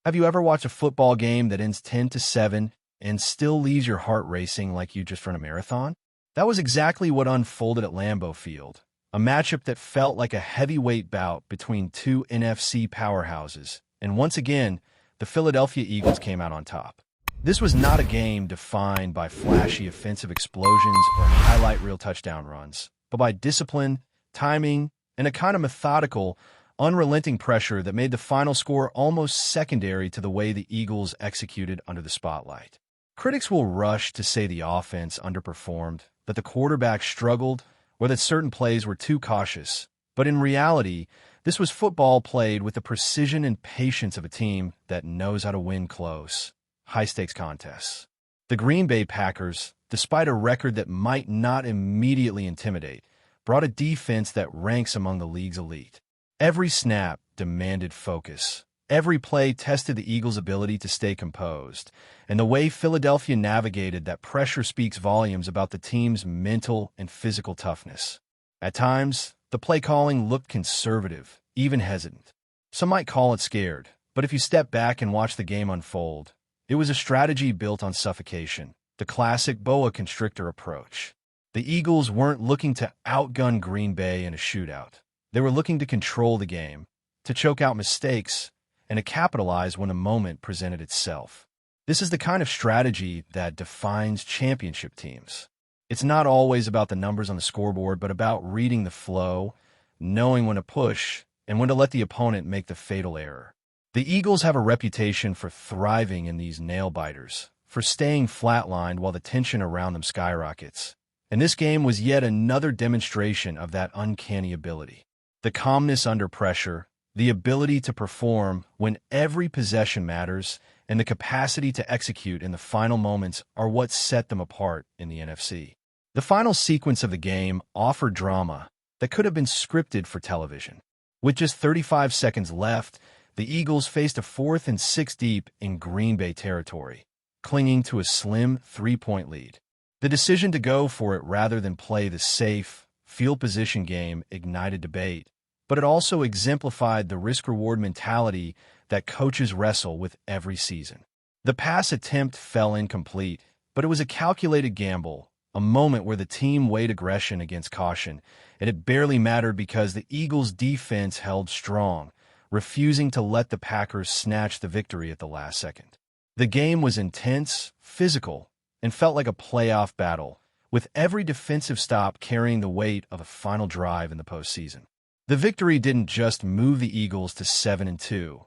Have you ever watched a football game that ends 10-7 and still leaves your heart racing like you just run a marathon? That was exactly what unfolded at Lambeau Field, a matchup that felt like a heavyweight bout between two NFC powerhouses, and once again, the Philadelphia Eagles came out on top. This was not a game defined by flashy offensive explosions or highlight reel touchdown runs, but by discipline, timing, and a kind of methodical, unrelenting pressure that made the final score almost secondary to the way the Eagles executed under the spotlight. Critics will rush to say the offense underperformed, that the quarterback struggled, or that certain plays were too cautious. But in reality, this was football played with the precision and patience of a team that knows how to win close, high-stakes contests. The Green Bay Packers, despite a record that might not immediately intimidate, brought a defense that ranks among the league's elite. Every snap demanded focus. Every play tested the Eagles' ability to stay composed, and the way Philadelphia navigated that pressure speaks volumes about the team's mental and physical toughness. At times, the play calling looked conservative, even hesitant. Some might call it scared, but if you step back and watch the game unfold, it was a strategy built on suffocation, the classic boa constrictor approach. The Eagles weren't looking to outgun Green Bay in a shootout. They were looking to control the game, to choke out mistakes, and to capitalize when a moment presented itself. This is the kind of strategy that defines championship teams. It's not always about the numbers on the scoreboard, but about reading the flow, knowing when to push, and when to let the opponent make the fatal error. The Eagles have a reputation for thriving in these nail-biters, for staying flatlined while the tension around them skyrockets. And this game was yet another demonstration of that uncanny ability. The calmness under pressure, the ability to perform when every possession matters, and the capacity to execute in the final moments are what set them apart in the NFC. The final sequence of the game offered drama that could have been scripted for television. With just 35 seconds left, the Eagles faced a 4th and 6 deep in Green Bay territory, clinging to a slim 3-point lead. The decision to go for it rather than play the safe, field position game ignited debate, but it also exemplified the risk-reward mentality that coaches wrestle with every season. The pass attempt fell incomplete, but it was a calculated gamble, a moment where the team weighed aggression against caution, and it barely mattered because the Eagles' defense held strong, refusing to let the Packers snatch the victory at the last second. The game was intense, physical, and felt like a playoff battle, with every defensive stop carrying the weight of a final drive in the postseason. The victory didn't just move the Eagles to 7-2.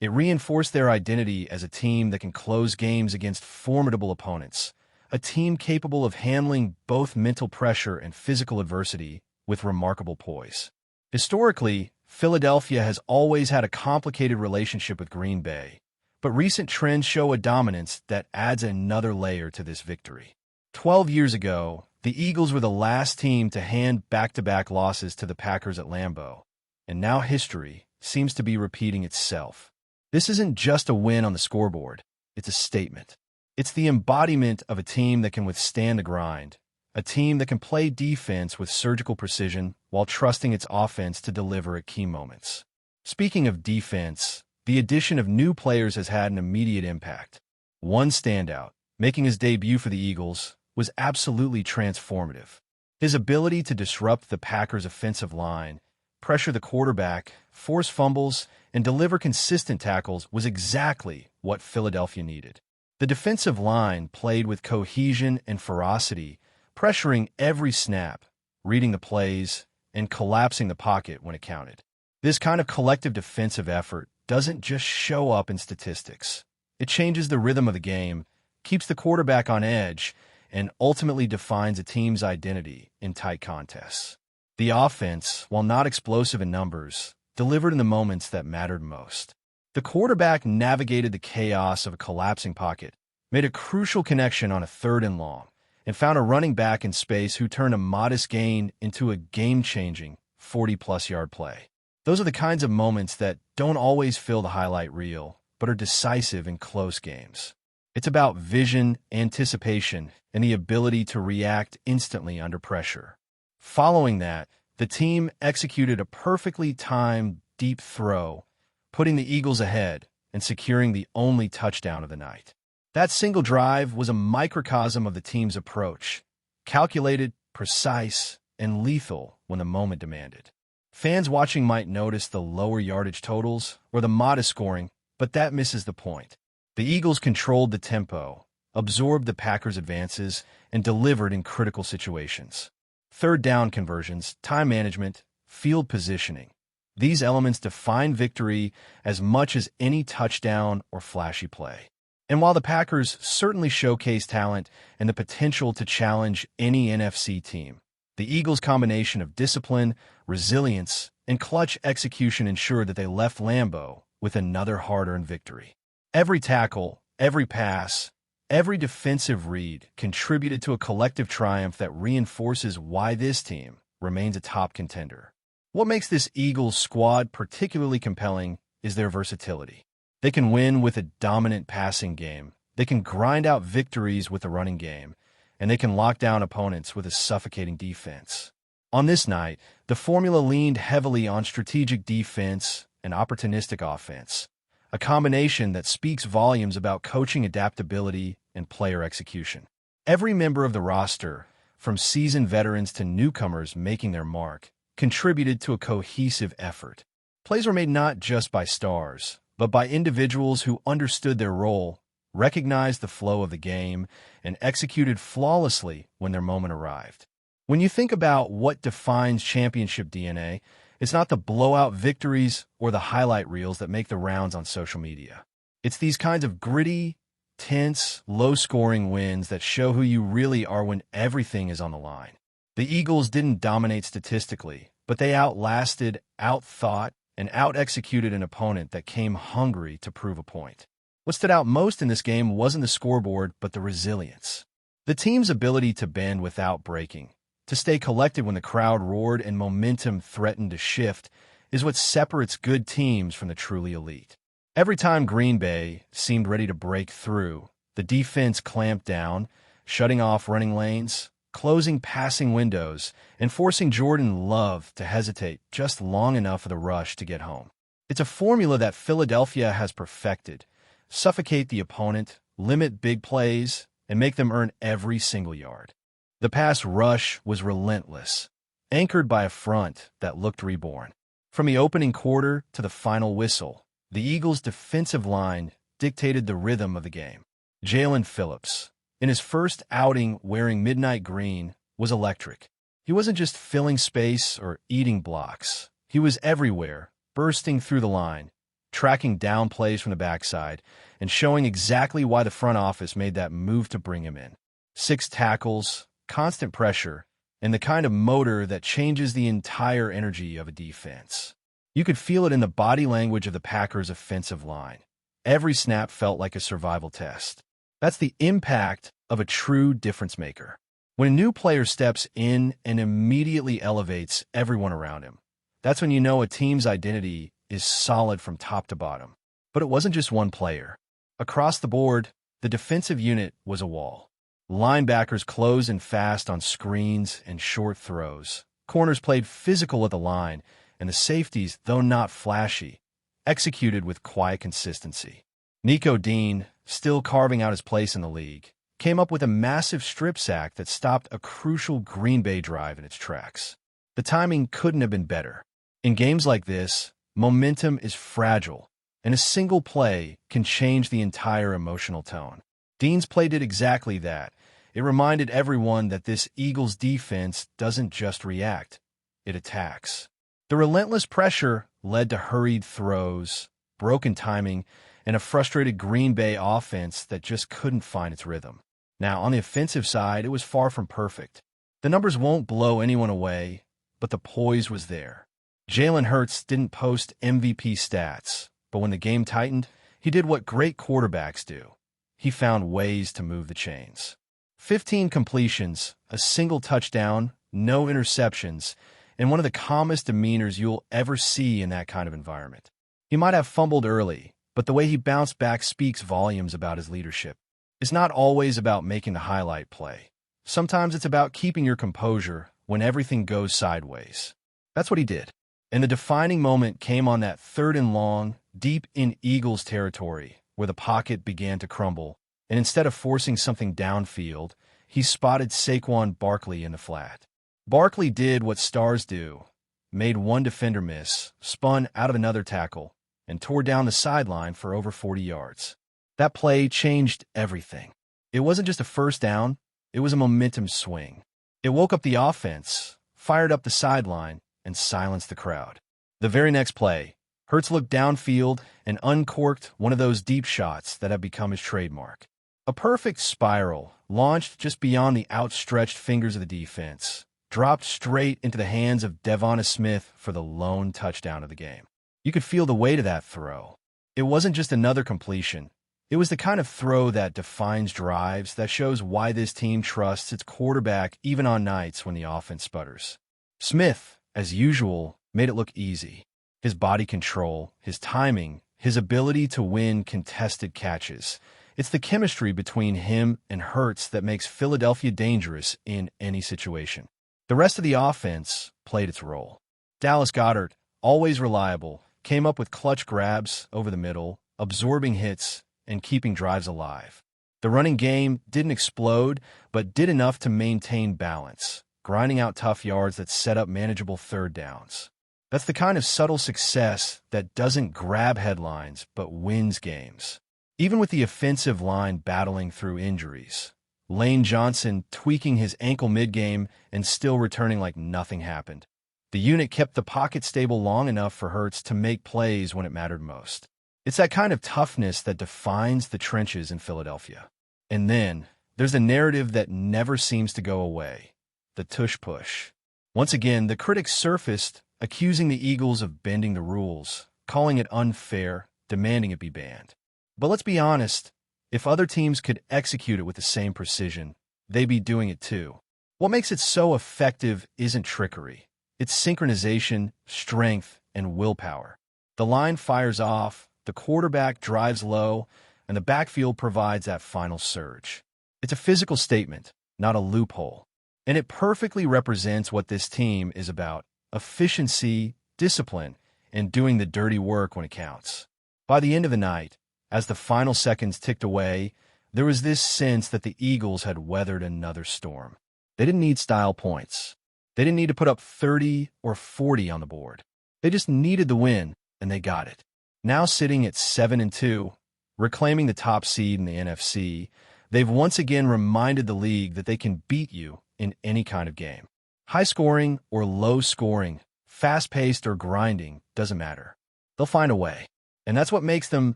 It reinforced their identity as a team that can close games against formidable opponents, a team capable of handling both mental pressure and physical adversity with remarkable poise. Historically, Philadelphia has always had a complicated relationship with Green Bay, but recent trends show a dominance that adds another layer to this victory. 12 years ago, the Eagles were the last team to hand back-to-back losses to the Packers at Lambeau, and now history seems to be repeating itself. This isn't just a win on the scoreboard, it's a statement. It's the embodiment of a team that can withstand the grind, a team that can play defense with surgical precision while trusting its offense to deliver at key moments. Speaking of defense, the addition of new players has had an immediate impact. One standout, making his debut for the Eagles, was absolutely transformative. His ability to disrupt the Packers' offensive line, pressure the quarterback, force fumbles, and deliver consistent tackles was exactly what Philadelphia needed. The defensive line played with cohesion and ferocity, pressuring every snap, reading the plays, and collapsing the pocket when it counted. This kind of collective defensive effort doesn't just show up in statistics. It changes the rhythm of the game, keeps the quarterback on edge, and ultimately defines a team's identity in tight contests. The offense, while not explosive in numbers, delivered in the moments that mattered most. The quarterback navigated the chaos of a collapsing pocket, made a crucial connection on a 3rd and long, and found a running back in space who turned a modest gain into a game-changing 40-plus yard play. Those are the kinds of moments that don't always fill the highlight reel, but are decisive in close games. It's about vision, anticipation, and the ability to react instantly under pressure. Following that, the team executed a perfectly timed, deep throw, putting the Eagles ahead, and securing the only touchdown of the night. That single drive was a microcosm of the team's approach, calculated, precise, and lethal when the moment demanded. Fans watching might notice the lower yardage totals or the modest scoring, but that misses the point. The Eagles controlled the tempo, absorbed the Packers' advances, and delivered in critical situations. Third down conversions, time management, field positioning. These elements define victory as much as any touchdown or flashy play. And while the Packers certainly showcased talent and the potential to challenge any NFC team, the Eagles' combination of discipline, resilience, and clutch execution ensured that they left Lambeau with another hard-earned victory. Every tackle, every pass, every defensive read contributed to a collective triumph that reinforces why this team remains a top contender. What makes this Eagles squad particularly compelling is their versatility. They can win with a dominant passing game, they can grind out victories with a running game, and they can lock down opponents with a suffocating defense. On this night, the formula leaned heavily on strategic defense and opportunistic offense, a combination that speaks volumes about coaching adaptability and player execution. Every member of the roster, from seasoned veterans to newcomers making their mark, contributed to a cohesive effort. Plays were made not just by stars, but by individuals who understood their role, recognized the flow of the game, and executed flawlessly when their moment arrived. When you think about what defines championship DNA, it's not the blowout victories or the highlight reels that make the rounds on social media. It's these kinds of gritty, tense, low-scoring wins that show who you really are when everything is on the line. The Eagles didn't dominate statistically, but they outlasted, outthought, and out-executed an opponent that came hungry to prove a point. What stood out most in this game wasn't the scoreboard, but the resilience. The team's ability to bend without breaking, to stay collected when the crowd roared and momentum threatened to shift, is what separates good teams from the truly elite. Every time Green Bay seemed ready to break through, the defense clamped down, shutting off running lanes, closing passing windows, and forcing Jordan Love to hesitate just long enough for the rush to get home. It's a formula that Philadelphia has perfected: suffocate the opponent, limit big plays, and make them earn every single yard. The pass rush was relentless, anchored by a front that looked reborn. From the opening quarter to the final whistle, the Eagles' defensive line dictated the rhythm of the game. Jalen Phillips, in his first outing wearing midnight green, was electric. He wasn't just filling space or eating blocks. He was everywhere, bursting through the line, tracking down plays from the backside, and showing exactly why the front office made that move to bring him in. 6 tackles, constant pressure, and the kind of motor that changes the entire energy of a defense. You could feel it in the body language of the Packers' offensive line. Every snap felt like a survival test. That's the impact of a true difference maker. When a new player steps in and immediately elevates everyone around him, that's when you know a team's identity is solid from top to bottom. But it wasn't just one player. Across the board, the defensive unit was a wall. Linebackers closed in fast on screens and short throws. Corners played physical at the line, and the safeties, though not flashy, executed with quiet consistency. Nico Dean, still carving out his place in the league, came up with a massive strip sack that stopped a crucial Green Bay drive in its tracks. The timing couldn't have been better. In games like this, momentum is fragile, and a single play can change the entire emotional tone. Dean's play did exactly that. It reminded everyone that this Eagles defense doesn't just react, it attacks. The relentless pressure led to hurried throws, broken timing, and a frustrated Green Bay offense that just couldn't find its rhythm. Now, on the offensive side, it was far from perfect. The numbers won't blow anyone away, but the poise was there. Jalen Hurts didn't post MVP stats, but when the game tightened, he did what great quarterbacks do. He found ways to move the chains. 15 completions, a single touchdown, no interceptions, and one of the calmest demeanors you'll ever see in that kind of environment. He might have fumbled early, but the way he bounced back speaks volumes about his leadership. It's not always about making the highlight play. Sometimes it's about keeping your composure when everything goes sideways. That's what he did. And the defining moment came on that 3rd and long, deep in Eagles territory, where the pocket began to crumble, and instead of forcing something downfield, he spotted Saquon Barkley in the flat. Barkley did what stars do, made one defender miss, spun out of another tackle, and tore down the sideline for over 40 yards. That play changed everything. It wasn't just a first down, it was a momentum swing. It woke up the offense, fired up the sideline, and silenced the crowd. The very next play, Hurts looked downfield and uncorked one of those deep shots that have become his trademark. A perfect spiral, launched just beyond the outstretched fingers of the defense, dropped straight into the hands of Devonta Smith for the lone touchdown of the game. You could feel the weight of that throw. It wasn't just another completion. It was the kind of throw that defines drives, that shows why this team trusts its quarterback even on nights when the offense sputters. Smith, as usual, made it look easy. His body control, his timing, his ability to win contested catches. It's the chemistry between him and Hurts that makes Philadelphia dangerous in any situation. The rest of the offense played its role. Dallas Goedert, always reliable, came up with clutch grabs over the middle, absorbing hits and keeping drives alive. The running game didn't explode, but did enough to maintain balance, grinding out tough yards that set up manageable third downs. That's the kind of subtle success that doesn't grab headlines but wins games. Even with the offensive line battling through injuries, Lane Johnson tweaking his ankle mid-game and still returning like nothing happened. The unit kept the pocket stable long enough for Hurts to make plays when it mattered most. It's that kind of toughness that defines the trenches in Philadelphia. And then, there's a narrative that never seems to go away, the Tush Push. Once again, the critics surfaced, accusing the Eagles of bending the rules, calling it unfair, demanding it be banned. But let's be honest, if other teams could execute it with the same precision, they'd be doing it too. What makes it so effective isn't trickery. It's synchronization, strength, and willpower. The line fires off, the quarterback drives low, and the backfield provides that final surge. It's a physical statement, not a loophole. And it perfectly represents what this team is about: efficiency, discipline, and doing the dirty work when it counts. By the end of the night, as the final seconds ticked away, there was this sense that the Eagles had weathered another storm. They didn't need style points. They didn't need to put up 30 or 40 on the board. They just needed the win, and they got it. Now sitting at 7-2, reclaiming the top seed in the NFC, they've once again reminded the league that they can beat you in any kind of game. High scoring or low scoring, fast-paced or grinding, doesn't matter. They'll find a way. And that's what makes them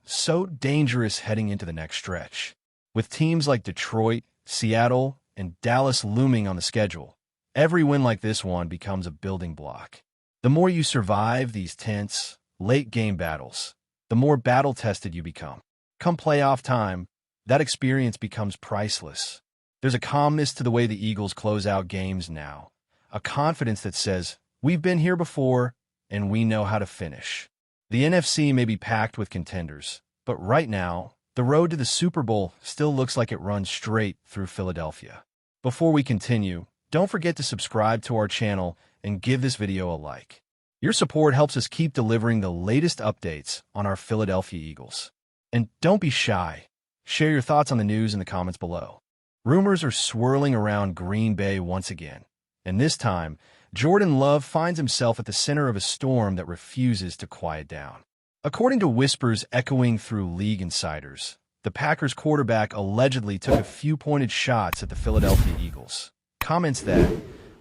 so dangerous heading into the next stretch. With teams like Detroit, Seattle, and Dallas looming on the schedule, every win like this one becomes a building block. The more you survive these tense, late-game battles, the more battle-tested you become. Come playoff time, that experience becomes priceless. There's a calmness to the way the Eagles close out games now, a confidence that says, we've been here before, and we know how to finish. The NFC may be packed with contenders, but right now, the road to the Super Bowl still looks like it runs straight through Philadelphia. Before we continue, don't forget to subscribe to our channel and give this video a like. Your support helps us keep delivering the latest updates on our Philadelphia Eagles. And don't be shy. Share your thoughts on the news in the comments below. Rumors are swirling around Green Bay once again, and this time, Jordan Love finds himself at the center of a storm that refuses to quiet down. According to whispers echoing through league insiders, the Packers quarterback allegedly took a few pointed shots at the Philadelphia Eagles. Comments that,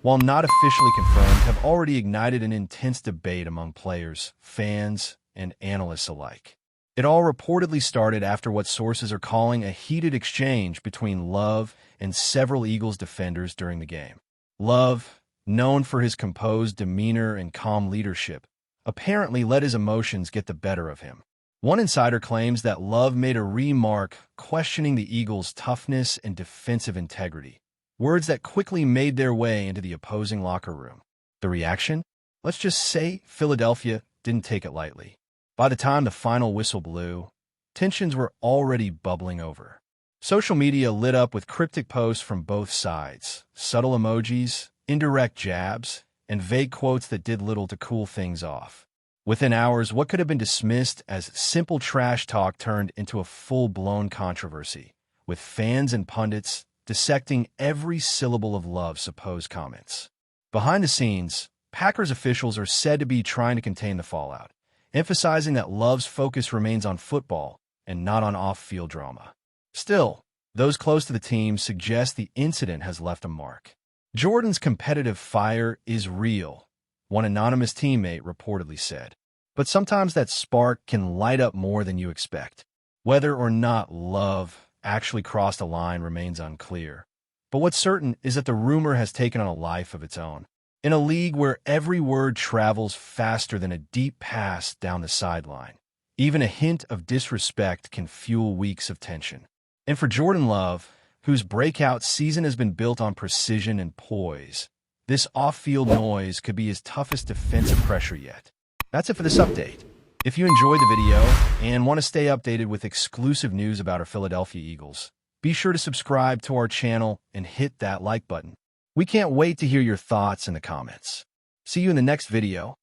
while not officially confirmed, have already ignited an intense debate among players, fans, and analysts alike. It all reportedly started after what sources are calling a heated exchange between Love and several Eagles defenders during the game. Love, known for his composed demeanor and calm leadership, apparently let his emotions get the better of him. One insider claims that Love made a remark questioning the Eagles' toughness and defensive integrity, words that quickly made their way into the opposing locker room. The reaction? Let's just say Philadelphia didn't take it lightly. By the time the final whistle blew, tensions were already bubbling over. Social media lit up with cryptic posts from both sides, subtle emojis, indirect jabs, and vague quotes that did little to cool things off. Within hours, what could have been dismissed as simple trash talk turned into a full-blown controversy, with fans and pundits dissecting every syllable of Love's supposed comments. Behind the scenes, Packers officials are said to be trying to contain the fallout, emphasizing that Love's focus remains on football and not on off-field drama. Still, those close to the team suggest the incident has left a mark. Jordan's competitive fire is real, one anonymous teammate reportedly said. But sometimes that spark can light up more than you expect. Whether or not Love actually crossed a line remains unclear. But what's certain is that the rumor has taken on a life of its own. In a league where every word travels faster than a deep pass down the sideline, even a hint of disrespect can fuel weeks of tension. And for Jordan Love, whose breakout season has been built on precision and poise, this off-field noise could be his toughest defensive pressure yet. That's it for this update. If you enjoyed the video and want to stay updated with exclusive news about our Philadelphia Eagles, be sure to subscribe to our channel and hit that like button. We can't wait to hear your thoughts in the comments. See you in the next video.